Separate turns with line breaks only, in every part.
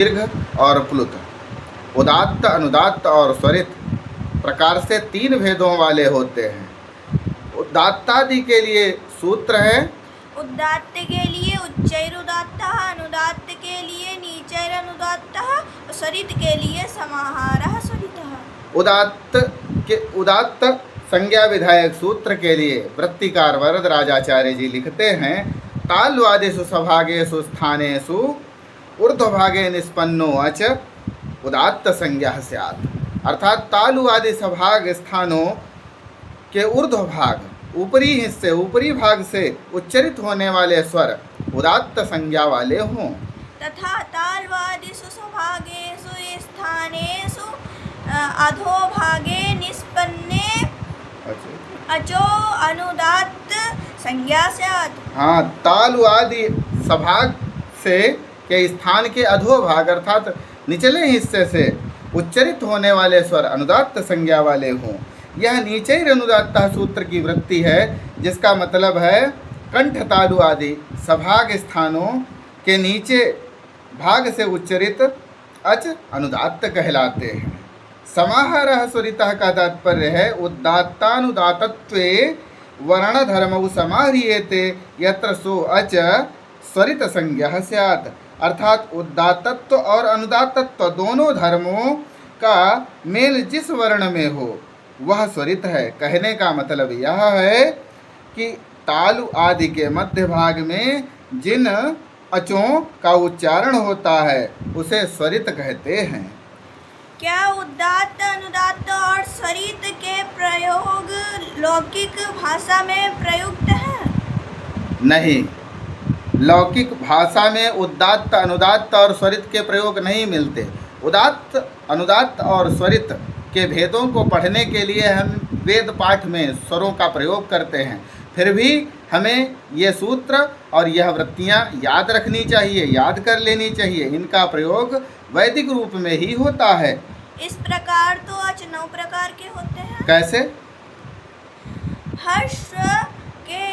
दीर्घ और प्लुत, उदात्त, अनुदात्त और स्वरित प्रकार से तीन भेदों वाले होते हैं। उदात्तादि के लिए सूत्र है।
उदात्त के लिए उच्चैरुदात्तः, अनुदात्त के लिए नीचैरनुदात्तः, स्वरित के लिए समाहारः स्वरितः।
उदात्त संज्ञा विधायक सूत्र के लिए वृत्तिकार वरद राजाचार्य जी लिखते हैं, तालवादिषु सभागेषु स्थानेषु ऊर्ध्वभागे निष्पन्नो अच उदात्त संज्ञा स्यात्। अर्थात तालु आदि सभाग स्थानों के ऊर्ध्व भाग, ऊपरी हिस्से, ऊपरी भाग से उच्चरित होने वाले स्वर उदात्त संज्ञा वाले हों।
तथा तालवादिषु सभागेषु स्थानेषु अधोभागे निष्पन्ने अचो अनुदात्त संज्ञा स्यात्।
हाँ, तालु आदि सभाग से के स्थान के अधोभाग अर्थात निचले हिस्से से उच्चरित होने वाले स्वर अनुदात्त संज्ञा वाले हों। यह नीचैर अनुदात्ता सूत्र की वृत्ति है, जिसका मतलब है कंठ तालु आदि सभाग स्थानों के नीचे भाग से उच्चरित अच अनुदात्त कहलाते हैं। समाहारः स्वरितः का तात्पर्य है उदात्तानुदात्तत्वे वर्णधर्मौ समाह्रियेते यत्र सो अच स्वरित संज्ञा स्यात्। अर्थात उदात्तत्व और अनुदात्तत्व दोनों धर्मों का मेल जिस वर्ण में हो वह स्वरित है। कहने का मतलब यह है कि तालु आदि के मध्य भाग में जिन अचों का उच्चारण होता है उसे स्वरित कहते हैं।
क्या उदात्त, अनुदात्त और स्वरित के प्रयोग लौकिक भाषा में प्रयुक्त है?
नहीं, लौकिक भाषा में उदात्त, अनुदात्त और स्वरित के प्रयोग नहीं मिलते। उदात्त, अनुदात्त और स्वरित के भेदों को पढ़ने के लिए हम वेद पाठ में स्वरों का प्रयोग करते हैं। फिर भी हमें ये सूत्र और यह वृत्तियाँ याद रखनी चाहिए, याद कर लेनी चाहिए। इनका प्रयोग वैदिक रूप में ही होता है।
इस प्रकार तो अच 9 प्रकार के होते हैं।
कैसे?
हर्ष के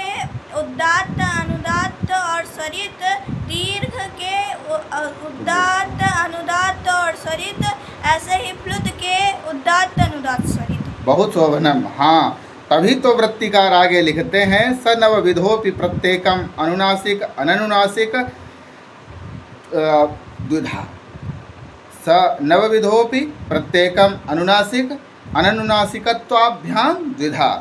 उदात्त, अनुदात्त और स्वरित, दीर्घ के उदात्त, अनुदात्त और स्वरित, ऐसे ही प्लुत के उदात्त, अनुदात्त, स्वरित। बहुत
शोभनम। हाँ, तभी तो वृत्तिकार आगे लिखते हैं, स नवविधोपि प्रत्येकम अनुनासिक अननुनासिक द्विधा। स नवविधोपि प्रत्येकम अनुनासिक अननुनासिकत्वाभ्याम द्विधा।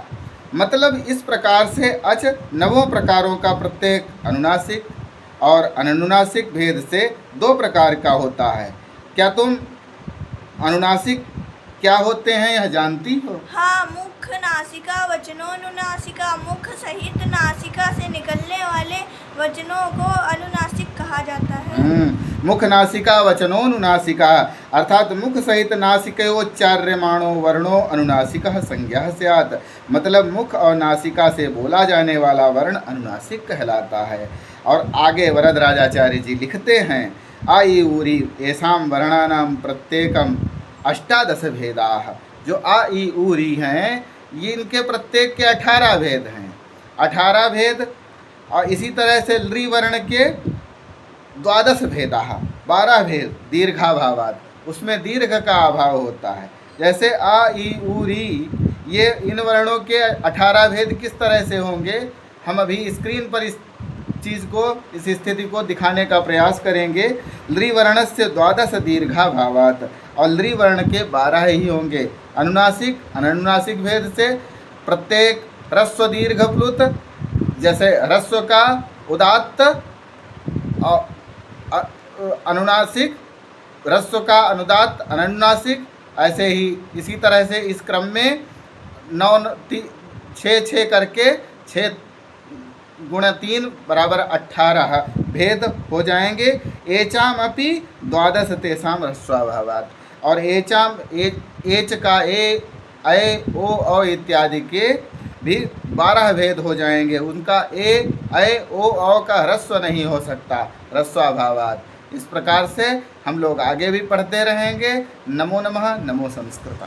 मतलब इस प्रकार से अच 9 प्रकारों का प्रत्येक अनुनासिक और अननुनासिक भेद से 2 प्रकार का होता है। क्या तुम अनुनासिक क्या होते हैं यह जानती हो?
हाँ, मुख नासिका, वचनोनुनासिका। मुख सहित नासिका से निकलने वाले वचनों को अनुनासिक कहा जाता है।
मुख नासिका वचनोनुनासिका अर्थात मुख सहित नासिकयोच्चार्यमाणो वर्णो अनुनासिकः संज्ञा स्यात्। मतलब मुख और नासिका से बोला जाने वाला वर्ण अनुनासिक कहलाता है। और आगे वरद राजाचार्य जी लिखते हैं, आ ई ऊरी येषां वर्णानां प्रत्येकम 18 भेदाः। जो आ ई ऊरी हैं ये इनके प्रत्येक के 18 भेद हैं। 18 भेद। और इसी तरह से लृ वर्ण के 12 भेदाः, 12 भेद दीर्घाभावात्। उसमें दीर्घ का अभाव होता है। जैसे आ ई ऊ री, ये इन वर्णों के 18 भेद किस तरह से होंगे हम अभी स्क्रीन पर इस चीज़ को, इस स्थिति को दिखाने का प्रयास करेंगे। लृ वर्णस्य 12 दीर्घाभावात् और लृ वर्ण के 12 ही होंगे। अनुनासिक अननुनासिक भेद से प्रत्येक ह्रस्व दीर्घ प्लुत, जैसे ह्रस्व का उदात्त और अनुनासिक, ह्रस्व का अनुदात्त अननुनासिक, ऐसे ही इसी तरह से इस क्रम में 6 करके 6 × 3 = 18 भेद हो जाएंगे। एचाम अपि 12 तेषां ह्रस्वाभावात्। और एचाम एच का ए, ऐ, ओ, औ इत्यादि के भी 12 भेद हो जाएंगे। उनका ए, ऐ, ओ, औ का ह्रस्व नहीं हो सकता, ह्रस्वाभावात्। इस प्रकार से हम लोग आगे भी पढ़ते रहेंगे। नमो नमः। नमो संस्कृता।